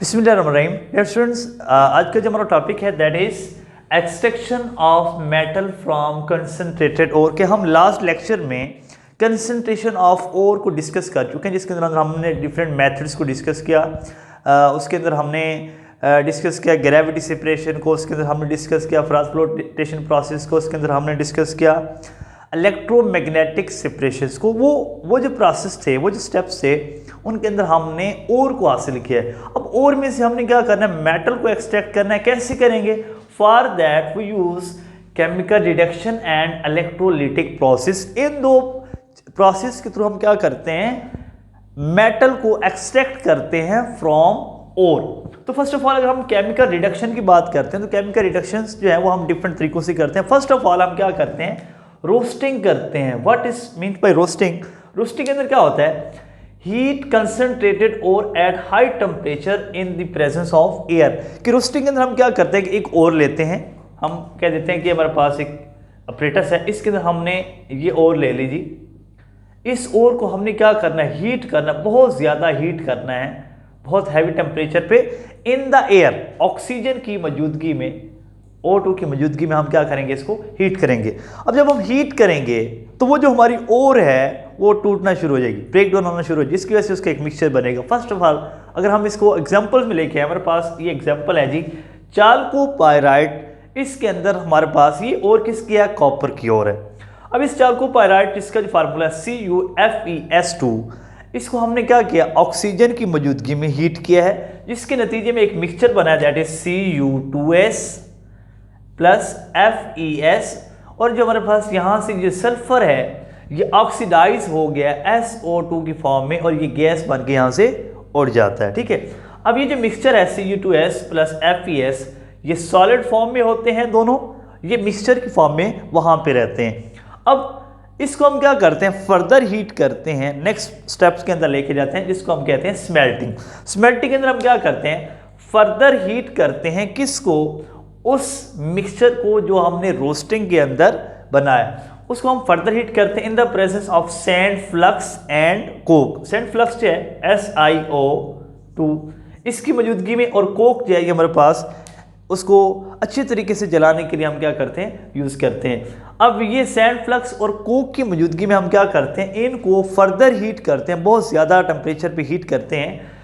बिस्मिल्लाहिर्रहमानिर्रहीम। Dear students, आज का जो हमारा टॉपिक है that is extraction of metal from concentrated ore. के हम लास्ट लेक्चर में कंसंट्रेशन ऑफ ओर को डिस्कस कर चुके हैं, जिसके अंदर हमने डिफरेंट मेथड्स को डिस्कस किया। उसके अंदर हमने डिस्कस किया ग्रेविटी सेपरेशन को, उसके अंदर हमने डिस्कस किया ट्रांसपोर्टेशन प्रोसेस को, उसके अंदर हमने डिस्कस किया इलेक्ट्रोमैग्नेटिक सेपरेशंस को। वो जो प्रोसेस थे, वो जो स्टेप्स थे, उनके अंदर हमने ओर को हासिल किया है। अब ओर में से हमने क्या करना है, मेटल को एक्सट्रैक्ट करना है। कैसे करेंगे? For that we use chemical reduction and electrolytic process. इन दो प्रोसेस के थ्रू हम क्या करते हैं, मेटल को एक्सट्रैक्ट करते हैं फ्रॉम ओर। तो फर्स्ट ऑफ ऑल अगर हम केमिकल रिडक्शन की बात करते हैं तो केमिकल रिडक्शन जो है वो हम डिफरेंट तरीकों से करते हैं। फर्स्ट ऑफ ऑल हम क्या करते हैं, रोस्टिंग करते हैं। What is mean by roasting? Roasting के अंदर क्या होता है, हीट कंसंट्रेटेड और at high temperature in the presence of air. कि रोस्टिंग के अंदर हम क्या करते हैं कि एक ओर लेते हैं, हम कह देते हैं कि हमारे पास एक अपरेटस है, इसके अंदर हमने ये ओर ले लीजिए। इस ओर को हमने क्या करना है, हीट करना, बहुत ज़्यादा हीट करना है, बहुत हैवी टेम्परेचर पे इन द एयर, ऑक्सीजन की मौजूदगी में, O2 की मौजूदगी में हम क्या करेंगे, इसको हीट करेंगे। अब जब हम हीट करेंगे तो वो जो हमारी ओर है वो टूटना शुरू हो जाएगी, ब्रेक डाउन होना शुरू हो जाएगी, जिसकी वजह से उसका एक मिक्सचर बनेगा। फर्स्ट ऑफ ऑल अगर हम इसको एग्जांपल्स में लेके आए, हमारे पास ये एग्जांपल है जी चाल्कोपाइराइट। इसके अंदर हमारे पास ये ओर किसकी है, कॉपर की ओर है। अब इस चाल्कोपाइराइट इसका जो फार्मूला है CuFeS2, इसको हमने क्या किया, ऑक्सीजन की मौजूदगी में हीट किया है, जिसके नतीजे में एक मिक्सचर बना है that is Cu2S plus FeS। और जो हमारे पास यहाँ से जो सल्फर है ये ऑक्सीडाइज हो गया SO2 की फॉर्म में और ये गैस बन के यहाँ से उड़ जाता है। ठीक है, अब ये जो मिक्सचर है Cu2S प्लस FeS, ये सॉलिड फॉर्म में होते हैं दोनों, ये मिक्सचर की फॉर्म में वहाँ पे रहते हैं। अब इसको हम क्या करते हैं, फर्दर हीट करते हैं, नेक्स्ट स्टेप्स के अंदर लेके जाते हैं, जिसको हम कहते हैं स्मेल्टिंग। स्मेल्टिंग के अंदर हम क्या करते हैं, फर्दर हीट करते हैं किसको, उस मिक्सचर को जो हमने रोस्टिंग के अंदर बनाया, उसको हम फर्दर हीट करते हैं in the presence of sand flux and Coke. Sand flux जो है SiO2, इसकी मौजूदगी में, और कोक जो है ये हमारे पास, उसको अच्छे तरीके से जलाने के लिए हम क्या करते हैं, यूज़ करते हैं। अब ये सैंड फ्लक्स और कोक की मौजूदगी में हम क्या करते हैं, इनको फर्दर हीट करते हैं, बहुत ज़्यादा टेम्परेचर पे हीट करते हैं।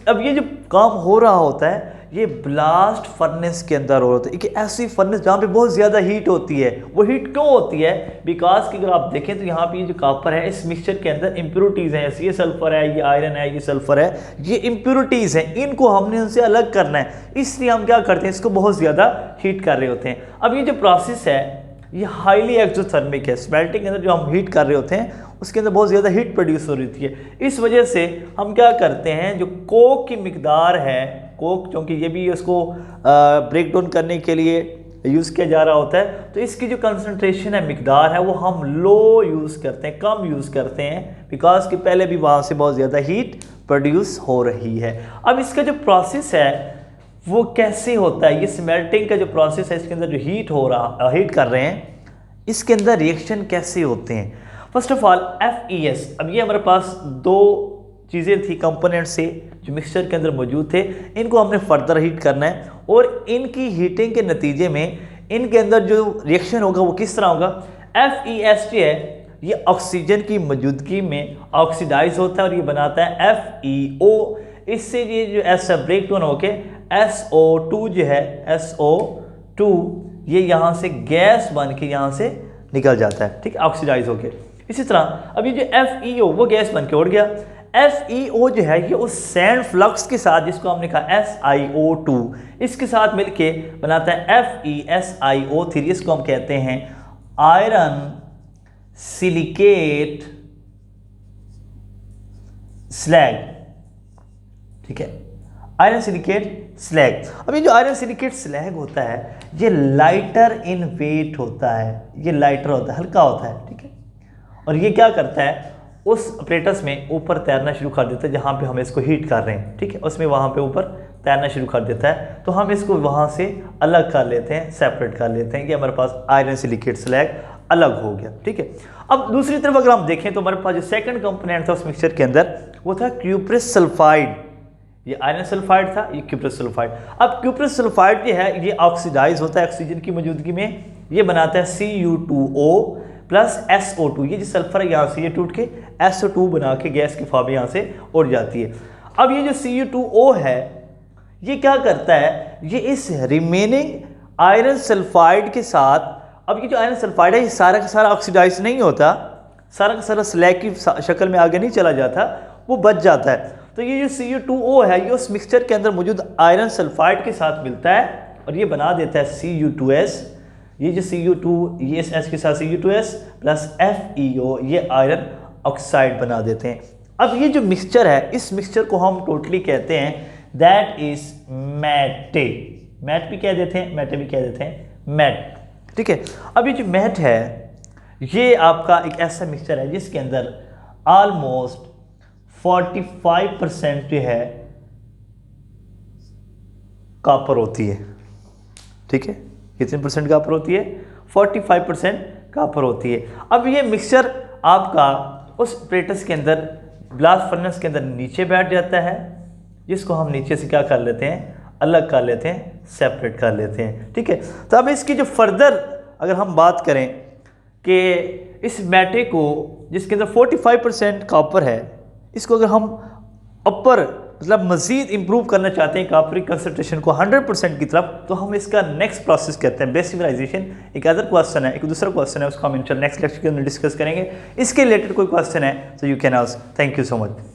अब ये जो काम हो रहा होता है ये ब्लास्ट फर्नेस के अंदर हो रहा है, कि ऐसी फर्नेस जहाँ पे बहुत ज़्यादा हीट होती है। वो हीट क्यों होती है, बिकॉज कि अगर आप देखें तो यहाँ पे ये जो कॉपर है, इस मिक्सचर के अंदर इम्प्योरिटीज़ हैं, ये सल्फर है, ये आयरन है, ये सल्फर है, ये इम्प्योरिटीज़ हैं, इनको हमने उनसे अलग करना है, इसलिए हम क्या करते हैं, इसको बहुत ज़्यादा हीट कर रहे होते हैं। अब ये जो प्रोसेस है ये हाईली एक्सोथर्मिक है। स्मेल्टिंग के अंदर जो हम हीट कर रहे होते हैं उसके अंदर बहुत ज़्यादा हीट प्रोड्यूस हो रही है। इस वजह से हम क्या करते हैं, जो कोक की मिकदार है, कोक क्योंकि ये भी उसको ब्रेक डाउन करने के लिए यूज़ किया जा रहा होता है, तो इसकी जो कंसंट्रेशन है, मिकदार है, वो हम लो यूज़ करते हैं, कम यूज़ करते हैं, बिकॉज कि पहले भी वहाँ से बहुत ज़्यादा हीट प्रोड्यूस हो रही है। अब इसका जो प्रोसेस है वो कैसे होता है, ये स्मेल्टिंग का जो प्रोसेस है, इसके अंदर जो हीट कर रहे हैं, इसके अंदर रिएक्शन कैसे होते हैं। फर्स्ट ऑफ ऑल FeS, अब ये हमारे पास दो चीज़ें थी, कंपोनेंट से जो मिक्सचर के अंदर मौजूद थे, इनको हमने फर्दर हीट करना है, और इनकी हीटिंग के नतीजे में इनके अंदर जो रिएक्शन होगा वो किस तरह होगा। FeS जो है ये ऑक्सीजन की मौजूदगी में ऑक्सीडाइज होता है और ये बनाता है FeO। इससे ये जो S ब्रेक डाउन होके SO2 जो है, SO2 ये यहाँ से गैस बन के यहाँ से निकल जाता है, ठीक है, ऑक्सीडाइज होके। इसी तरह अब ये जो FeO वो गैस बन के उड़ गया। FeO जो है ये उस सैंड फ्लक्स के साथ, जिसको हमने कहा SiO2, इसके साथ मिलके बनाता है FeSiO3, इसको हम कहते हैं आयरन सिलिकेट स्लैग। ठीक है, आयरन सिलिकेट स्लैग। अब ये जो आयरन सिलिकेट स्लैग होता है ये लाइटर इन वेट होता है, ये लाइटर होता है, हल्का होता है, ठीक है, और ये क्या करता है, उस अपरेटस में ऊपर तैरना शुरू कर देता है जहाँ पे हम इसको हीट कर रहे हैं, ठीक है, उसमें वहाँ पे ऊपर तैरना शुरू कर देता है। तो हम इसको वहाँ से अलग कर लेते हैं, सेपरेट कर लेते हैं कि हमारे पास आयरन सिलिकेट स्लैग अलग हो गया, ठीक है। अब दूसरी तरफ अगर हम देखें तो हमारे पास जो सेकंड कंपोनेंट था उस मिक्सचर के अंदर वो था क्यूप्रस सल्फाइड। ये आयरन सल्फाइड था, ये क्यूप्रस सल्फाइड। अब क्यूप्रस सल्फाइड जो है ये ऑक्सीडाइज होता है ऑक्सीजन की मौजूदगी में, ये बनाता है Cu2O प्लस SO2। ये जो सल्फर है यहाँ से ये टूट के SO2 बना के गैस की फॉर्म यहाँ से उड़ जाती है। अब ये जो Cu2O है ये क्या करता है, ये इस रिमेनिंग आयरन सल्फाइड के साथ, अब ये जो आयरन सल्फाइड है ये सारा का सारा ऑक्सीडाइज नहीं होता, सारा का सारा स्लैग की शक्ल में आगे नहीं चला जाता, वो बच जाता है। तो ये जो Cu2O है ये उस मिक्सचर के अंदर मौजूद आयरन सल्फाइड के साथ मिलता है और ये बना देता है Cu2S। ये जो Cu2 ये इस S के साथ Cu2S प्लस FeO ये आयरन ऑक्साइड बना देते हैं। अब ये जो मिक्सचर है इस मिक्सचर को हम टोटली कहते हैं दैट इज मैटे। मैट भी कह देते हैं, मैटे भी कह देते हैं, मैट। ठीक है। अब ये जो मैट है ये आपका एक ऐसा मिक्सचर है जिसके अंदर ऑलमोस्ट 45% जो है कॉपर होती है। ठीक है, कितने परसेंट कॉपर होती है? 45% कॉपर होती है। अब ये मिक्सचर आपका उस प्लेटस के अंदर ब्लास्ट फर्नेस के अंदर नीचे बैठ जाता है, जिसको हम नीचे से क्या कर लेते हैं, अलग कर लेते हैं, सेपरेट कर लेते हैं। ठीक है। तो अब इसकी जो फर्दर अगर हम बात करें कि इस मैटे को जिसके अंदर 45% कॉपर है, इसको अगर हम अपर मतलब मज़ीद इम्प्रूव करना चाहते हैं कॉपर की कंसंट्रेशन को 100% की तरफ, तो हम इसका नेक्स्ट प्रोसेस कहते हैं बेसिवलाइजेशन। एक अदर क्वेश्चन है, एक दूसरा क्वेश्चन है, उसको हम इंशाल्लाह नेक्स्ट लेक्चर के अंदर डिस्कस करेंगे। इसके रिलेटेड कोई क्वेश्चन है तो you can ask. Thank you so much.